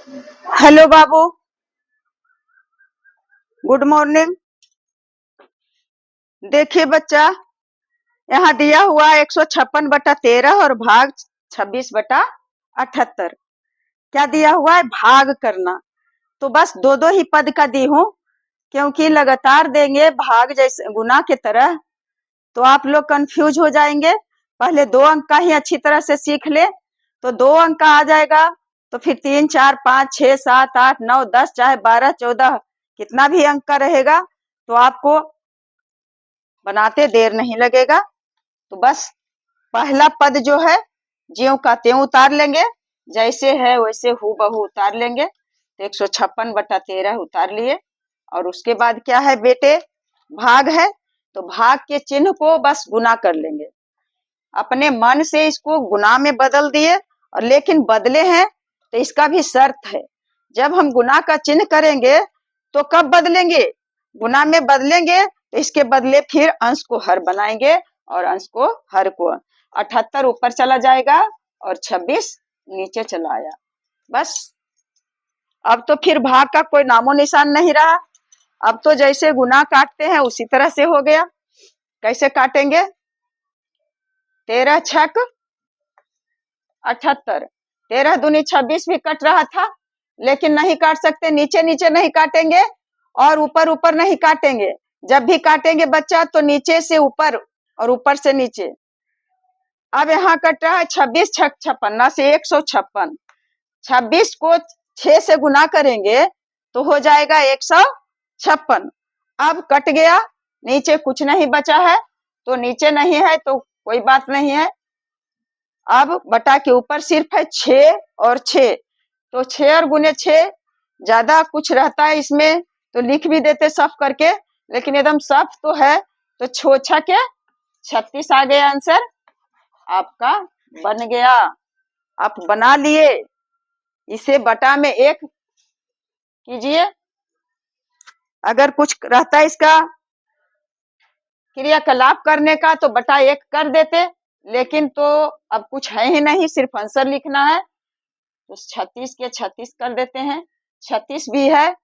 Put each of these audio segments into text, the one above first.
Hello बाबू, good morning. देखिए बच्चा, यहाँ दिया हुआ 156/13 और भाग 26/78। क्या दिया हुआ है? भाग करना। तो बस दो दो ही पद का दी हूँ, क्योंकि लगातार देंगे भाग जैसे गुना की तरह तो आप लोग कंफ्यूज हो जाएंगे। पहले 2 अंक का ही अच्छी तरह से सीख ले तो 2 अंक का आ जाएगा। तो फिर 3 4 5 6 7 8 9 10 चाहे 12 14 कितना भी अंक का रहेगा तो आपको बनाते देर नहीं लगेगा। तो बस पहला पद जो है ज्यों का त्यों उतार लेंगे, जैसे है वैसे हूबहू उतार लेंगे। तो 156/13 उतार लिए। और उसके बाद क्या है बेटे? भाग है, तो भाग के चिन्ह को बस गुना कर लेंगे। अपने मन से इसको गुना में बदल दिए, और लेकिन बदले हैं तो इसका भी शर्त है। जब हम गुना का चिन्ह करेंगे तो कब बदलेंगे? गुना में बदलेंगे तो इसके बदले फिर अंश को हर बनाएंगे, और अंश को हर को 78 ऊपर चला जाएगा और 26 नीचे चला आया। बस अब तो फिर भाग का कोई नामो निशान नहीं रहा। अब तो जैसे गुना काटते हैं उसी तरह से हो गया। कैसे काटेंगे? 13 छक 78, 13 दूनी 26 भी कट रहा था, लेकिन नहीं काट सकते। नीचे नीचे नहीं काटेंगे और ऊपर ऊपर नहीं काटेंगे। जब भी काटेंगे बच्चा तो नीचे से ऊपर और ऊपर से नीचे। अब यहाँ कट रहा है 26 छक 56 से 156। 26 को 6 से गुना करेंगे तो हो जाएगा 156। अब कट गया, नीचे कुछ नहीं बचा है, तो नीचे नहीं है तो कोई बात नहीं है। अब बटा के ऊपर सिर्फ है 6 और 6, तो 6 और गुने 6 ज्यादा कुछ रहता है इसमें तो लिख भी देते साफ करके, लेकिन एकदम साफ तो है। तो 6 छके 36 आ गया आंसर आपका, बन गया। आप बना लिए। इसे बटा में 1 कीजिए। अगर कुछ रहता है इसका क्रियाकलाप करने का तो बटा 1 कर देते, लेकिन तो अब कुछ है ही नहीं, सिर्फ आंसर लिखना है। तो 36 के 36 कर देते हैं। 36 भी है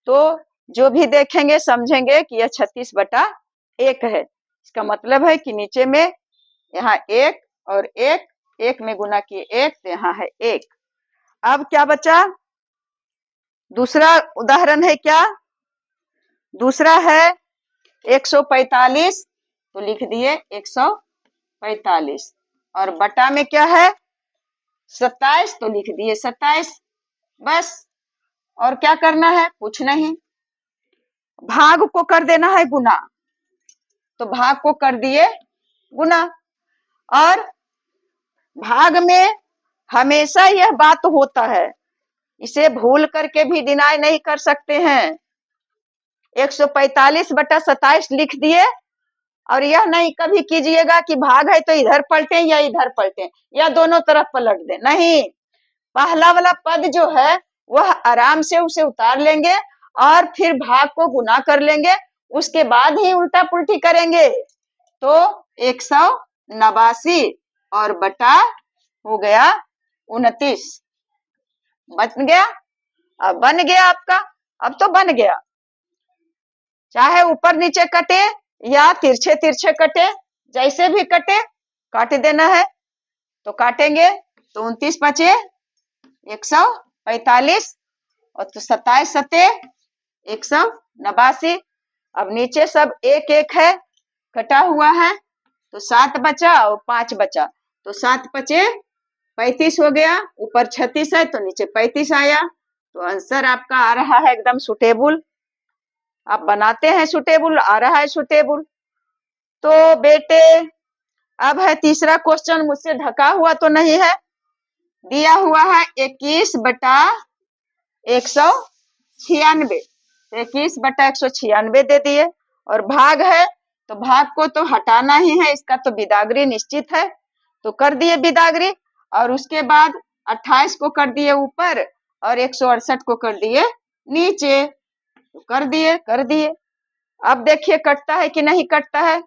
तो जो भी देखेंगे समझेंगे कि यह 36/1 है। इसका मतलब है कि नीचे में यहाँ 1 और 1, 1 में गुना किए 1, तो यहाँ है 1। अब क्या बचा? दूसरा उदाहरण है क्या? दूसरा है 145, तो लिख दिए 145। और बटा में क्या है? 27, तो लिख दिए 27। बस और क्या करना है? कुछ नहीं। भाग को कर देना है गुना, तो भाग को कर दिए गुना। और भाग में हमेशा यह बात होता है, इसे भूल करके भी डिनाई नहीं कर सकते हैं। 145/27 लिख दिए, और यह नहीं कभी कीजिएगा कि भाग है तो इधर पलटे या इधर पलटे या दोनों तरफ पलट दे, नहीं। पहला वाला पद जो है वह आराम से उसे उतार लेंगे और फिर भाग को गुना कर लेंगे, उसके बाद ही उल्टा पुल्टी करेंगे। तो 189 और बटा हो गया 29। बन गया? अब बन गया आपका। अब तो बन गया, चाहे ऊपर नीचे कटे या तिरछे तिरछे कटे, जैसे भी कटे काट देना है। तो काटेंगे तो 29 बचे 145, और तो 27 सते 189। अब नीचे सब एक एक है, कटा हुआ है, तो 7 बचा और 5 बचा, तो 7 पचे 35 हो गया। ऊपर 36 है तो नीचे 35 आया। तो आंसर आपका आ रहा है एकदम सुटेबुल। आप बनाते हैं सुटेबुल, आ रहा है सुटेबुल। तो बेटे अब है तीसरा क्वेश्चन, मुझसे ढका हुआ तो नहीं है। दिया हुआ है 21/196, 21/196 दे दिए। और भाग है तो भाग को तो हटाना ही है, इसका तो बिदागरी निश्चित है, तो कर दिए बिदागरी। और उसके बाद 28 को कर दिए ऊपर और 168 को कर दिए नीचे, तो कर दिए। अब देखिए कटता है कि नहीं कटता है।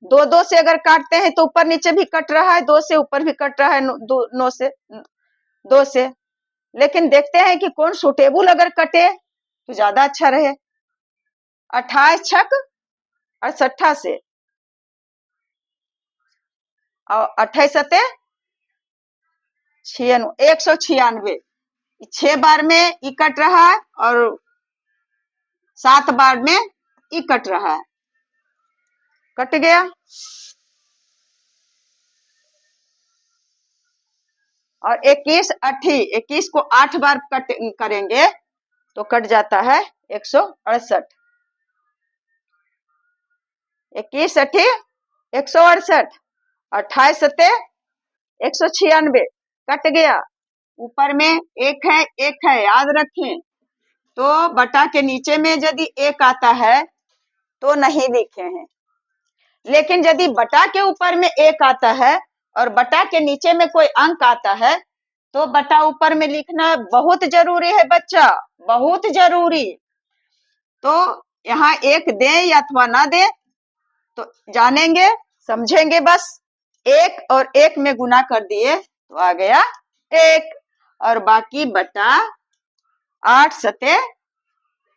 2 से अगर काटते हैं तो ऊपर नीचे भी कट रहा है, 2 से ऊपर भी कट रहा है, 2 से लेकिन देखते हैं कि कौन सुटेबल अगर कटे तो ज्यादा अच्छा रहे। 28 छक 68 से और 28 सते 96, 196। 6 बार में ई कट रहा है और 7 बार में ई कट रहा है, कट गया। और 21 80, 21 को 8 बार कट करेंगे तो कट जाता है 168। 21 80 168, 28 सते 196, कट गया। ऊपर में एक है याद रखें। तो बटा के नीचे में यदि एक आता है तो नहीं लिखे हैं, लेकिन यदि बटा के ऊपर में एक आता है और बटा के नीचे में कोई अंक आता है तो बटा ऊपर में लिखना बहुत जरूरी है बच्चा, बहुत जरूरी। तो यहाँ एक दे अथवा ना दे तो जानेंगे, समझेंगे बस। एक और एक में गुना कर दिए तो आ गया 1, और बाकी बटा 8 सते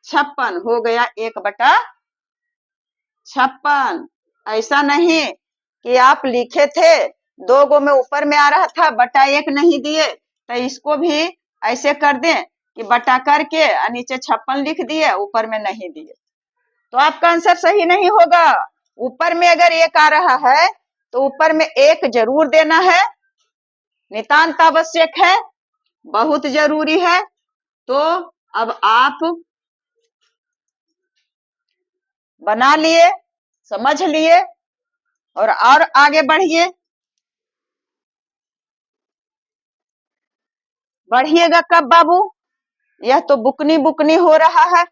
56 हो गया 1/56। ऐसा नहीं कि आप लिखे थे 2 गो में ऊपर में आ रहा था बटा 1 नहीं दिए, तो इसको भी ऐसे कर दें कि बटा करके नीचे 56 लिख दिए, ऊपर में नहीं दिए, तो आपका आंसर सही नहीं होगा। ऊपर में अगर 1 आ रहा है तो ऊपर में 1 जरूर देना है, नितांत आवश्यक है, बहुत जरूरी है। तो अब आप बना लिए, समझ लिए और आगे बढ़िए। बढ़िएगा कब बाबू? यह तो बुकनी बुकनी हो रहा है,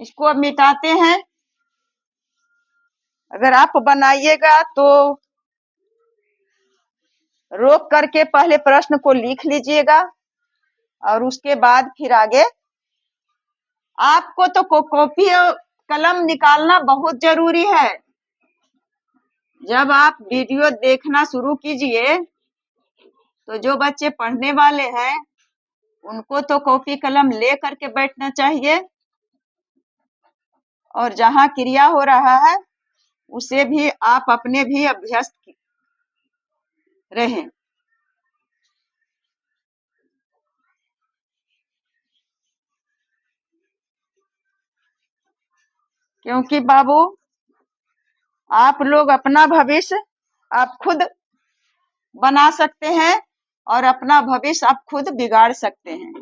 इसको अब मिटाते हैं। अगर आप बनाइएगा तो रोक करके पहले प्रश्न को लिख लीजिएगा और उसके बाद फिर आगे। आपको तो कॉपी और कलम निकालना बहुत जरूरी है। जब आप वीडियो देखना शुरू कीजिए तो जो बच्चे पढ़ने वाले हैं उनको तो कॉपी कलम ले करके बैठना चाहिए, और जहाँ क्रिया हो रहा है उसे भी आप अपने भी अभ्यस्त रहें। क्योंकि बाबू आप लोग अपना भविष्य आप खुद बना सकते हैं और अपना भविष्य आप खुद बिगाड़ सकते हैं।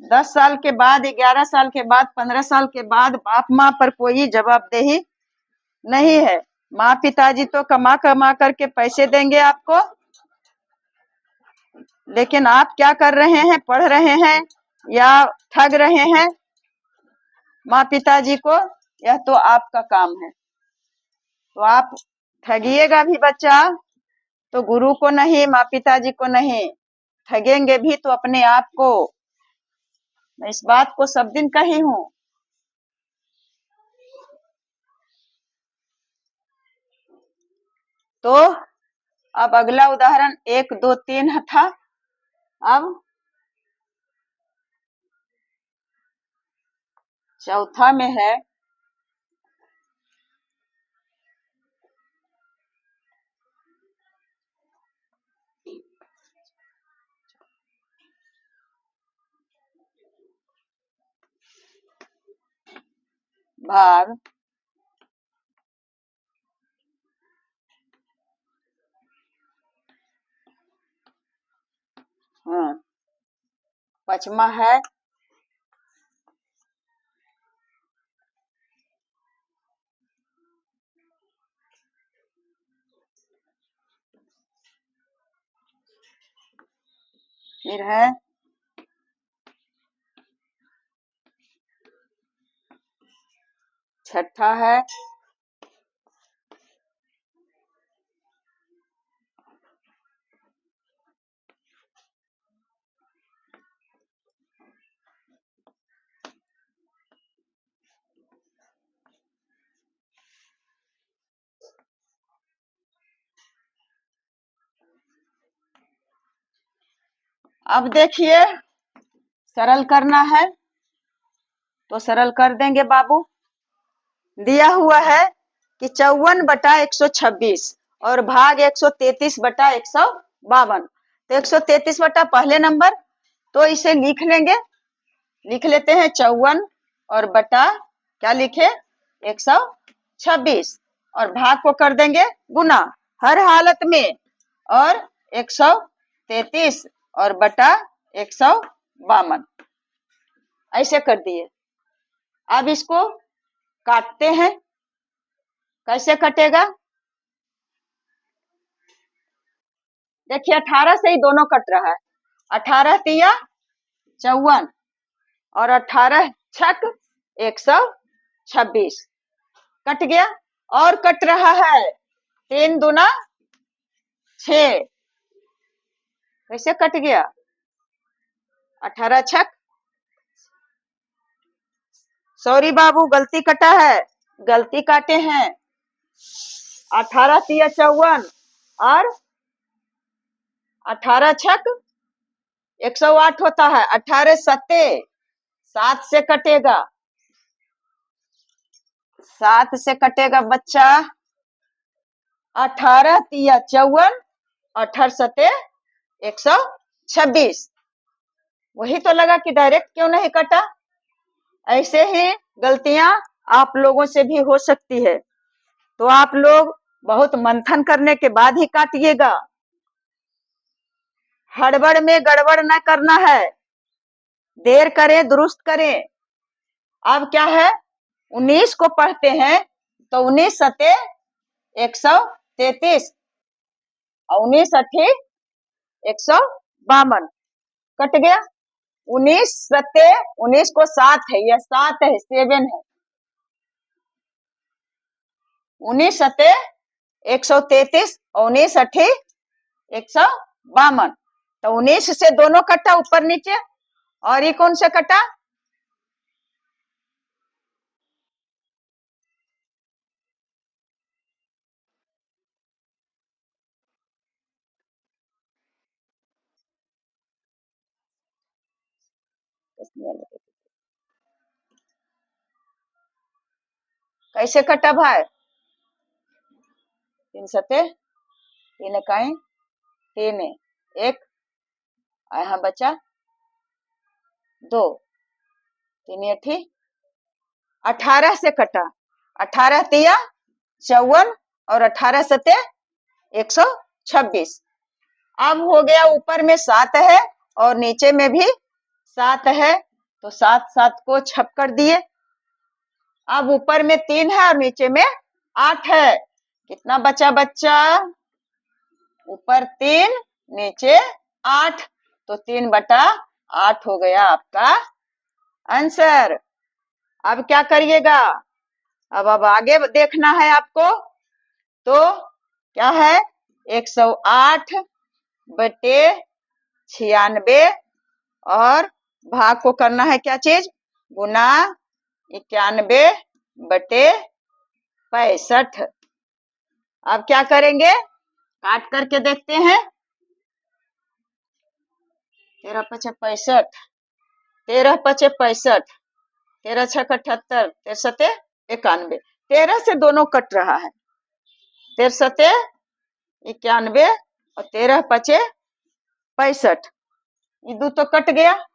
10 साल के बाद, 11 साल के बाद, 15 साल के बाद बाप माँ पर कोई जवाबदेही नहीं है। माँ पिताजी तो कमा कमा करके पैसे देंगे आपको, लेकिन आप क्या कर रहे हैं, पढ़ रहे हैं या ठग रहे हैं माँ पिताजी को, यह तो आपका काम है। तो आप ठगिएगा भी बच्चा तो गुरु को नहीं, माँ पिताजी को नहीं, ठगेंगे भी तो अपने आप को। मैं इस बात को सब दिन कही हूँ। तो अब अगला उदाहरण 1 2 3 था। अब चौथा में है भाग हाँ, पचमा है फिर है छठा है अब देखिए सरल करना है तो सरल कर देंगे बाबू। दिया हुआ है कि 54/126 और भाग 133/152। तो 133 बटा पहले नंबर, तो इसे लिख लेंगे, लिख लेते हैं 54 और बटा क्या लिखे 126 और भाग को कर देंगे गुना हर हालत में, और 133 और बटा 152 ऐसे कर दिए। अब इसको काटते हैं, कैसे कटेगा देखिए 18 से ही दोनों कट रहा है। 18 तिया 54 और 18 छक 126 कट गया। और कट रहा है 3 दूना 6, कैसे कट गया 18 छक, सॉरी बाबू गलती कटा है, गलती काटे हैं। 18 तिया 54 और 18 छक 108 होता है। 18 सत्ते 7 से कटेगा, 7 से कटेगा बच्चा। 18 तिया 54, 18 सत्ते 126। वही तो लगा कि डायरेक्ट क्यों नहीं कटा। ऐसे ही गलतियां आप लोगों से भी हो सकती है, तो आप लोग बहुत मंथन करने के बाद ही काटिएगा। हड़बड़ में गड़बड़ न करना है, देर करें दुरुस्त करें। अब क्या है 19 को पढ़ते हैं तो 19 सत्ते 133 और 19 अठी 152 कट गया। 19 सत्ते 19 को 7 है, यह 7 है 7 है। 19 सत्ते 133 और 19 अठी 152, तो 19 से दोनों कटा ऊपर नीचे, और ये कौन से कटा कैसे कटा भाई 3 सत्ते 3 इकाई 3 1, यहाँ बचा 2, 3 अठी 18 से कटा। 18 तिया 54 और 18 सत्ते 126। अब हो गया ऊपर में 7 है और नीचे में भी 7 है, तो 7 7 को छप कर दिए। अब ऊपर में 3 है और नीचे में 8 है, कितना बचा बच्चा ऊपर 3 नीचे 8, तो 3/8 हो गया आपका आंसर। अब क्या करिएगा, अब आगे देखना है आपको, तो क्या है 108/96 और भाग को करना है क्या चीज गुना 91/65। अब क्या करेंगे काट करके देखते हैं। 13 पचे 65, 13 पचे 65, 13 छक 78, 13 सत्ते 91, 13 से दोनों कट रहा है। 13 सत्ते 91 और 13 पचे 65, ये दो तो कट गया।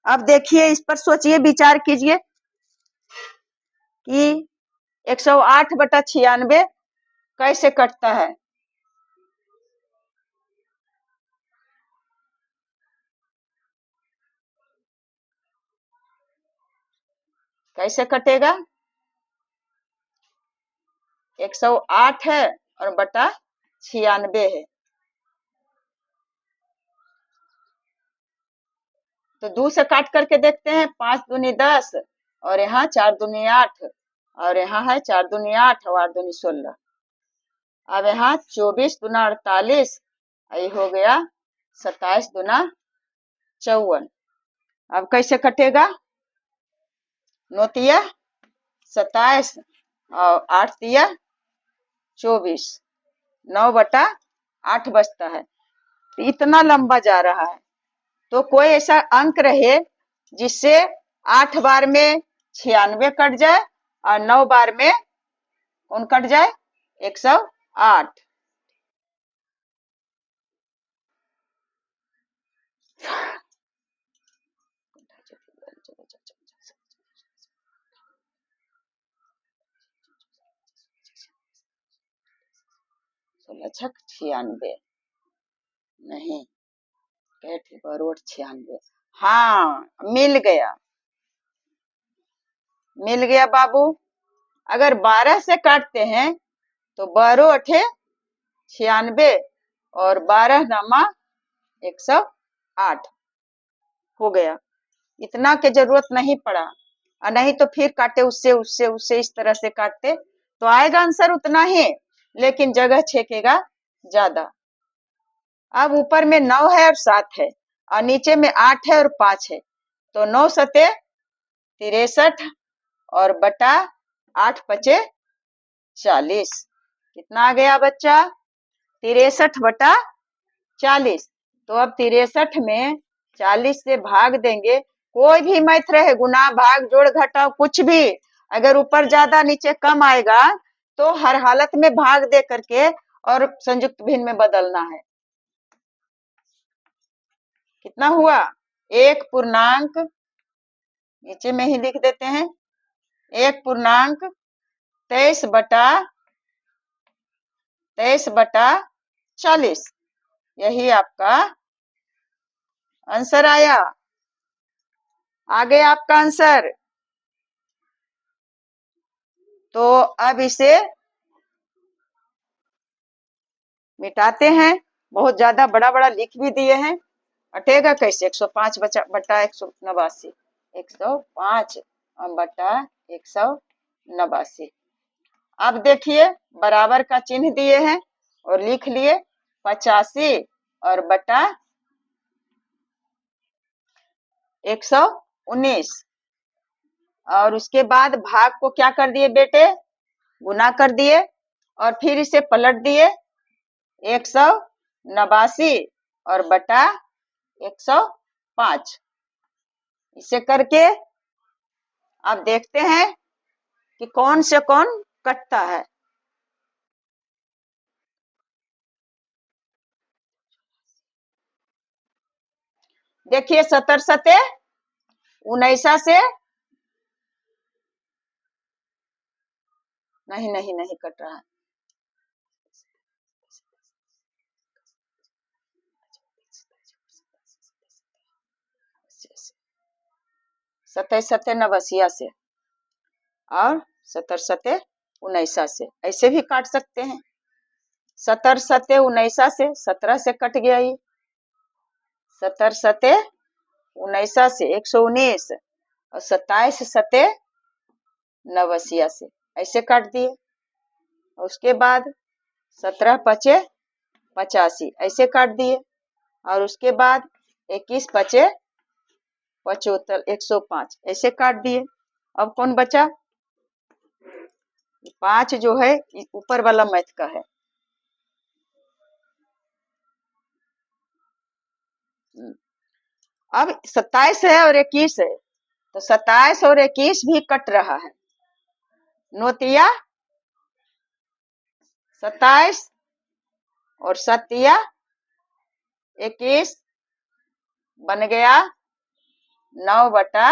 अब देखिए इस पर सोचिए विचार कीजिए कि 108/96 कैसे कटता है। कैसे कटेगा 108 है और बटा 96 है, तो 2 से काट करके देखते हैं। 5 दूनी 10 और यहाँ 4 दूनी 8 और यहाँ है 4 दूनी 8 और 8 दूनी 16। अब यहाँ 24 दूना 48, ये हो गया 27 दूना 54। अब कैसे कटेगा 9 तिया 27 और 8 तिया 24, 9/8 बचता है। तो इतना लंबा जा रहा है, तो कोई ऐसा अंक रहे जिससे 8 बार में 96 कट जाए और 9 बार में कौन कट जाए, 108। लक्षक 96 नहीं, 96। हाँ, मिल गया बाबू। अगर 12 से काटते हैं तो 12 अठे 96 और 12 नामा 108 हो गया। इतना के जरूरत नहीं पड़ा, और नहीं तो फिर काटे उससे उससे उससे इस तरह से काटते तो आएगा आंसर उतना ही, लेकिन जगह छेकेगा ज्यादा। अब ऊपर में 9 है और 7 है और नीचे में 8 है और 5 है, तो 9 सते 63 और बटा 8 पचे 40। कितना आ गया बच्चा, 63 बटा 40। तो अब 63 में 40 से भाग देंगे। कोई भी मैथ रहे, गुना भाग जोड़ घटाव कुछ भी, अगर ऊपर ज्यादा नीचे कम आएगा तो हर हालत में भाग दे करके और संयुक्त भिन्न में बदलना है। कितना हुआ, 1 पूर्णांक, नीचे में ही लिख देते हैं, 1 पूर्णांक 23 बटा 40। यही आपका आंसर आया। आ गया आपका आंसर। तो अब इसे मिटाते हैं। बहुत ज्यादा बड़ा बड़ा लिख भी दिए हैं, हटेगा कैसे, 105 बटा 189, 105 बटा 189। अब देखिए बराबर का चिन्ह दिए हैं और लिख लिए 85 और बटा 119, और उसके बाद भाग को क्या कर दिए बेटे, गुना कर दिए और फिर इसे पलट दिए 189 और बटा 105। इसे करके अब देखते हैं कि कौन से कौन कटता है। देखिए 70 सते 19 से नहीं नहीं नहीं कट रहा है, 27 सते 89 से और 70 सते 19 से, ऐसे भी काट सकते हैं। 70 सते 19 से 17 से कट गया, ये 70 सते 19 से 119 और 27 सते 89 से ऐसे काट दिए। उसके बाद 17 पचे 85 ऐसे काट दिए, और उसके बाद 21 पचे 75 105 ऐसे काट दिए। अब कौन बचा, 5 जो है ऊपर वाला मैथ का है। अब 27 है और 21 है, तो 27 और 21 भी कट रहा है। नोतिया 27 और सतिया 21 बन गया 9 बटा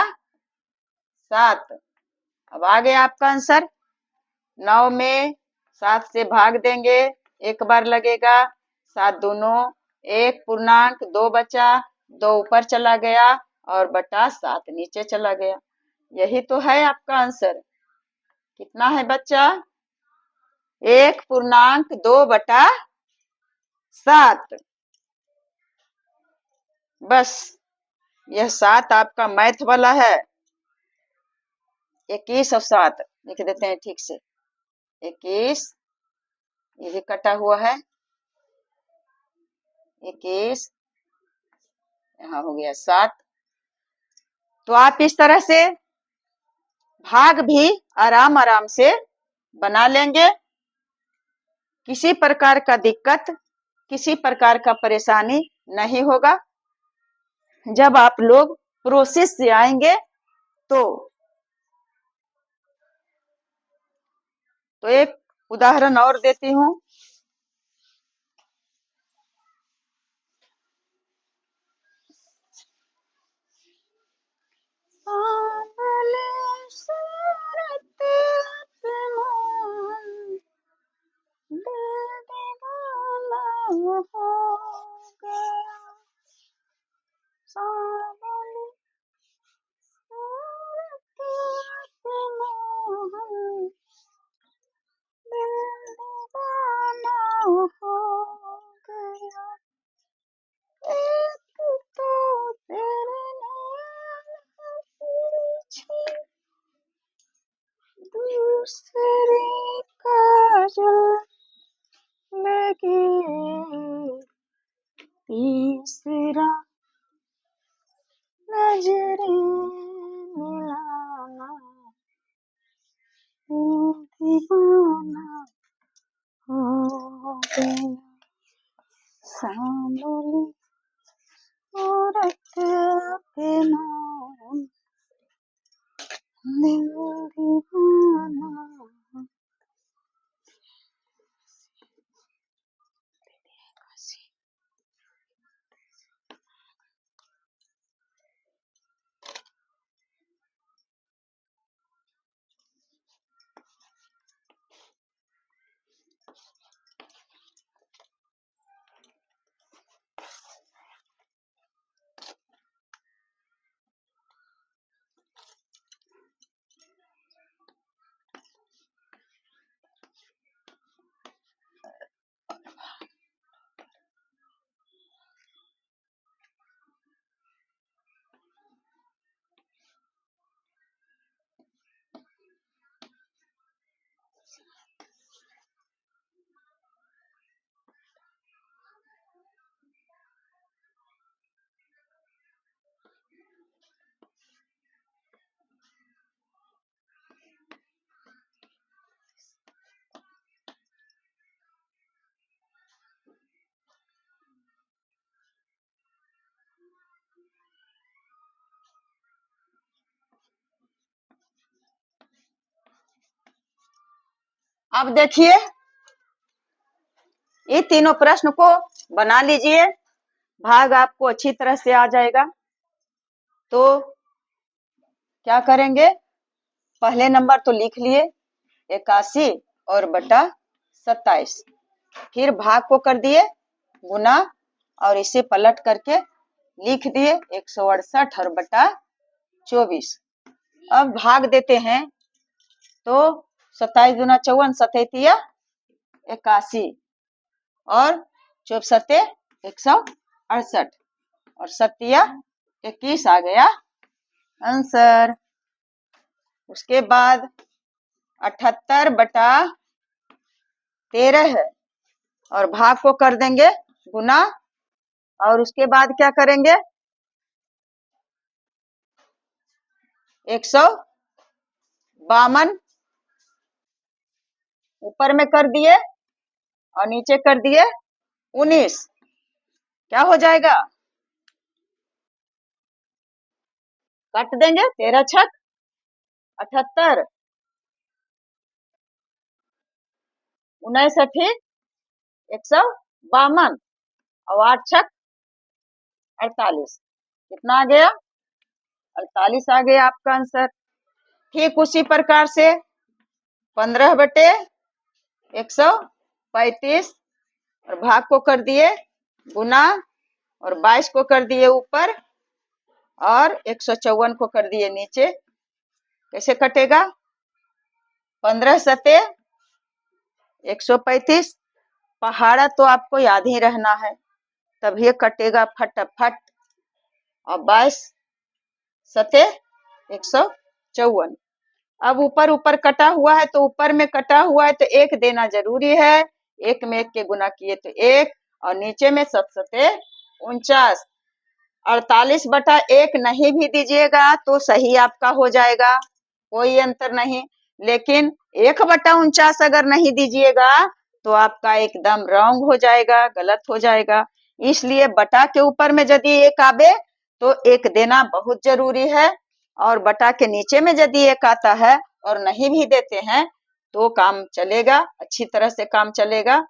7। अब आ गया आपका आंसर। 9 में 7 से भाग देंगे, एक बार लगेगा, 7 दूनो 1 पूर्णांक 2 बचा, 2 ऊपर चला गया और बटा 7 नीचे चला गया। यही तो है आपका आंसर। कितना है बच्चा, 1 पूर्णांक 2 बटा 7। बस यह 7 आपका मैथ वाला है। 21 और 7 लिख देते हैं ठीक से। 21 ये भी कटा हुआ है, 21 यहाँ हो गया 7। तो आप इस तरह से भाग भी आराम आराम से बना लेंगे। किसी प्रकार का दिक्कत, किसी प्रकार का परेशानी नहीं होगा। जब आप लोग प्रोसेस से आएंगे तो एक उदाहरण और देती हूँ। दूसरे काजल लगे तीसरा नजरें मिलाना दीवाना हो गया सांवली सूरत पे नाम दिल दीवाना। अब देखिए ये तीनों प्रश्न को बना लीजिए, भाग आपको अच्छी तरह से आ जाएगा। तो क्या करेंगे, पहले नंबर तो लिख लिए 81 और बटा 27, फिर भाग को कर दिए गुना और इसे पलट करके लिख दिए 168 और बटा 24। अब भाग देते हैं तो 27 दूना 54, 87 81 और 24 168 और 7 21 आ गया आंसर। उसके बाद 78 बटा 13 है और भाग को कर देंगे गुना और उसके बाद क्या करेंगे 152 ऊपर में कर दिए और नीचे कर दिए 19, क्या हो जाएगा, काट देंगे 13 छक 78, 59 152 और 8 छक 48, कितना आ गया 48 आ गया आपका आंसर। ठीक उसी प्रकार से 15 बटे 135 और भाग को कर दिए गुना और 22 को कर दिए ऊपर और 154 को कर दिए नीचे। कैसे कटेगा, 15 सते 135, पहाड़ा तो आपको याद ही रहना है, तभी कटेगा फटाफट। और 22 सते 154। अब ऊपर ऊपर कटा हुआ है तो ऊपर में कटा हुआ है तो एक देना जरूरी है, एक में एक के गुना किए तो एक और नीचे में 7 सते 49। 48 बटा 1 नहीं भी दीजिएगा तो सही आपका हो जाएगा, कोई अंतर नहीं, लेकिन 1 बटा 49 अगर नहीं दीजिएगा तो आपका एकदम रॉन्ग हो जाएगा, गलत हो जाएगा। इसलिए बटा के ऊपर में यदि एक आवे तो एक देना बहुत जरूरी है। और बटा के नीचे में यदि एक आता है और नहीं भी देते हैं तो काम चलेगा, अच्छी तरह से काम चलेगा।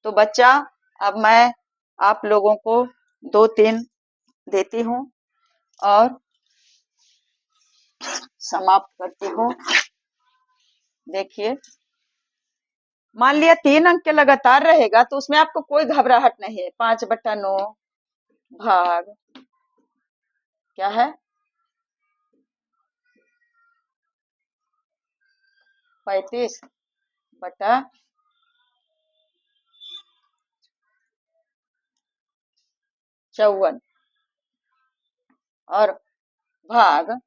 तो बच्चा अब मैं आप लोगों को 2-3 देती हूँ और समाप्त करती हूँ। देखिए, मान लिया 3 अंक के लगातार रहेगा तो उसमें आपको कोई घबराहट नहीं है। 5/9 भाग क्या है 35/54 और भाग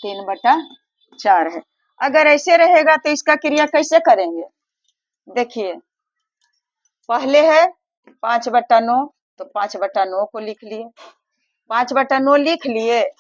3/4 है। अगर ऐसे रहेगा तो इसका क्रिया कैसे करेंगे? देखिए, पहले है 5/9 तो 5/9 को लिख लिए, 5/9 लिख लिए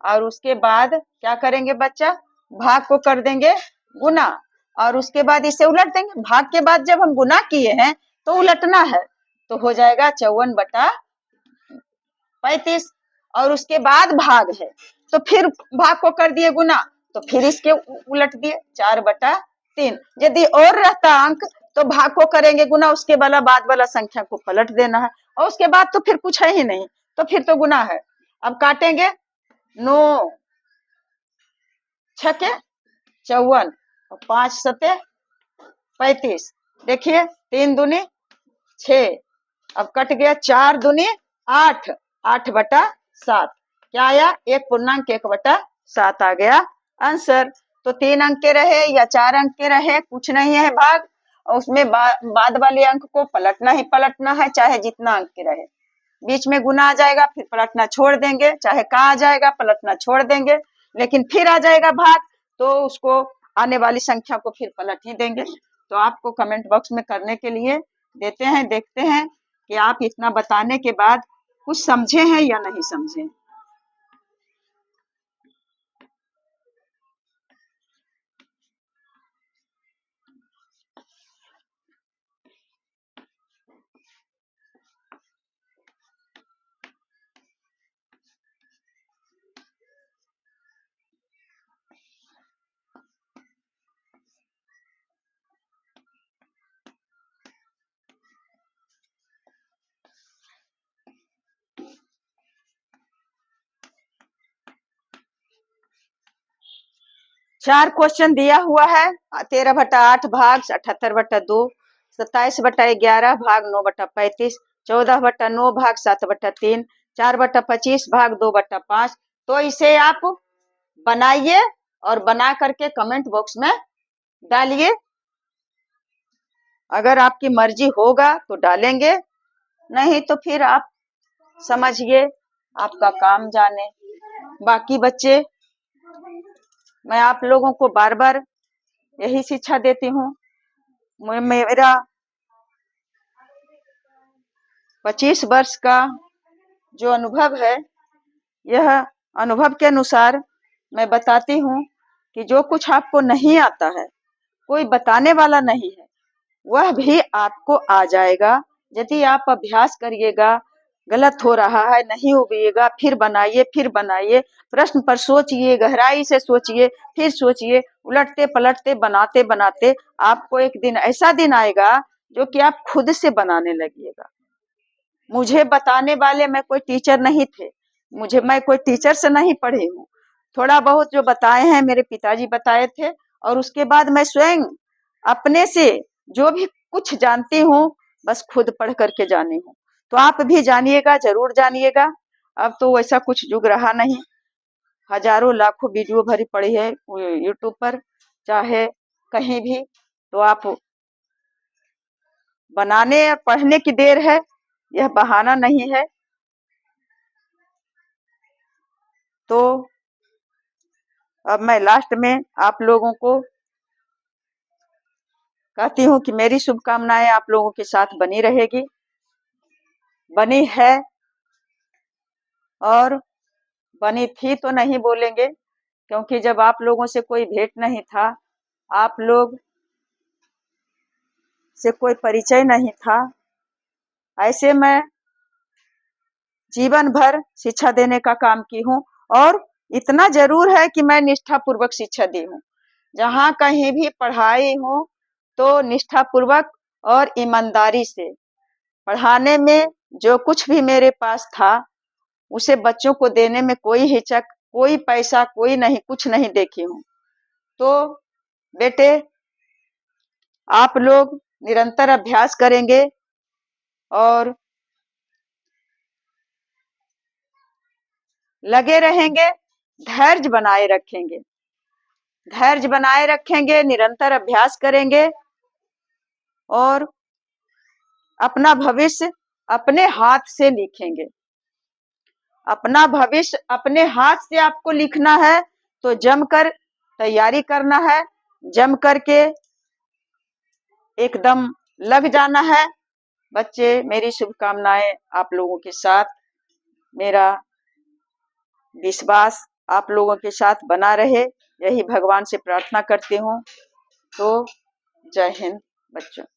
और उसके बाद क्या करेंगे बच्चा? भाग को कर देंगे गुना और उसके बाद इसे उलट देंगे। भाग के बाद जब हम गुना किए हैं तो उलटना है, तो हो जाएगा 54/35 और उसके बाद भाग है तो फिर भाग को कर दिए गुना तो फिर इसके उलट दिए 4/3। यदि और रहता अंक तो भाग को करेंगे गुना, उसके बाद वाला संख्या को पलट देना है और उसके बाद तो फिर कुछ है ही नहीं, तो फिर तो गुना है। अब काटेंगे 9 छके 54 और 5 सते 35। देखिए 3 दूनी 6, अब कट गया 4 दूनी 8, 8/7 क्या आया? 1.1/7 आ गया आंसर। तो 3 अंक के रहे या 4 अंक के रहे कुछ नहीं है भाग, और उसमें बाद वाले अंक को पलटना ही पलटना है, चाहे जितना अंक के रहे। बीच में गुना आ जाएगा फिर पलटना छोड़ देंगे, चाहे का आ जाएगा पलटना छोड़ देंगे, लेकिन फिर आ जाएगा भाग तो उसको आने वाली संख्या को फिर पलट ही देंगे। तो आपको कमेंट बॉक्स में करने के लिए देते हैं, देखते हैं कि आप इतना बताने के बाद कुछ समझे हैं या नहीं समझे। 4 क्वेश्चन दिया हुआ है। 13/8 भाग 78/2, 27/11 भाग 9/35, 14/9 भाग 7/3, 4/25 भाग 2/5। तो इसे आप बनाइए और बना करके कमेंट बॉक्स में डालिए। अगर आपकी मर्जी होगा तो डालेंगे, नहीं तो फिर आप समझिए, आपका काम जाने। बाकी बच्चे, मैं आप लोगों को बार बार यही शिक्षा देती हूँ। मेरा 25 वर्ष का जो अनुभव है, यह अनुभव के अनुसार मैं बताती हूँ कि जो कुछ आपको नहीं आता है, कोई बताने वाला नहीं है, वह भी आपको आ जाएगा यदि आप अभ्यास करिएगा। गलत हो रहा है नहीं उबिएगा, फिर बनाइए, प्रश्न पर सोचिए, गहराई से सोचिए, फिर सोचिए, उलटते पलटते बनाते बनाते आपको एक दिन ऐसा दिन आएगा जो कि आप खुद से बनाने लगिएगा। मुझे बताने वाले मैं कोई टीचर नहीं थे, मैं कोई टीचर से नहीं पढ़ी हूँ। थोड़ा बहुत जो बताए हैं मेरे पिताजी बताए थे और उसके बाद मैं स्वयं अपने से जो भी कुछ जानती हूँ बस खुद पढ़ करके जानी हूँ। तो आप भी जानिएगा, जरूर जानिएगा। अब तो वैसा कुछ युग रहा नहीं, हजारों लाखों वीडियो भरी पड़ी है यूट्यूब पर, चाहे कहीं भी। तो आप बनाने और पढ़ने की देर है, यह बहाना नहीं है। तो अब मैं लास्ट में आप लोगों को कहती हूँ कि मेरी शुभकामनाएं आप लोगों के साथ बनी रहेगी, बनी है और बनी थी तो नहीं बोलेंगे, क्योंकि जब आप लोगों से कोई भेंट नहीं था, आप लोग से कोई परिचय नहीं था, ऐसे मैं जीवन भर शिक्षा देने का काम की हूँ और इतना जरूर है कि मैं निष्ठापूर्वक शिक्षा दी हूँ। जहाँ कहीं भी पढ़ाई हो तो निष्ठापूर्वक और ईमानदारी से पढ़ाने में जो कुछ भी मेरे पास था उसे बच्चों को देने में कोई हिचक, कोई पैसा, कोई नहीं, कुछ नहीं देखी हूँ। तो बेटे, आप लोग निरंतर अभ्यास करेंगे और लगे रहेंगे, धैर्य बनाए रखेंगे, धैर्य बनाए रखेंगे, निरंतर अभ्यास करेंगे और अपना भविष्य अपने हाथ से लिखेंगे। अपना भविष्य अपने हाथ से आपको लिखना है तो जमकर तैयारी करना है, जम करके एकदम लग जाना है। बच्चे, मेरी शुभकामनाएं आप लोगों के साथ, मेरा विश्वास आप लोगों के साथ बना रहे, यही भगवान से प्रार्थना करती हूँ। तो जय हिंद बच्चों।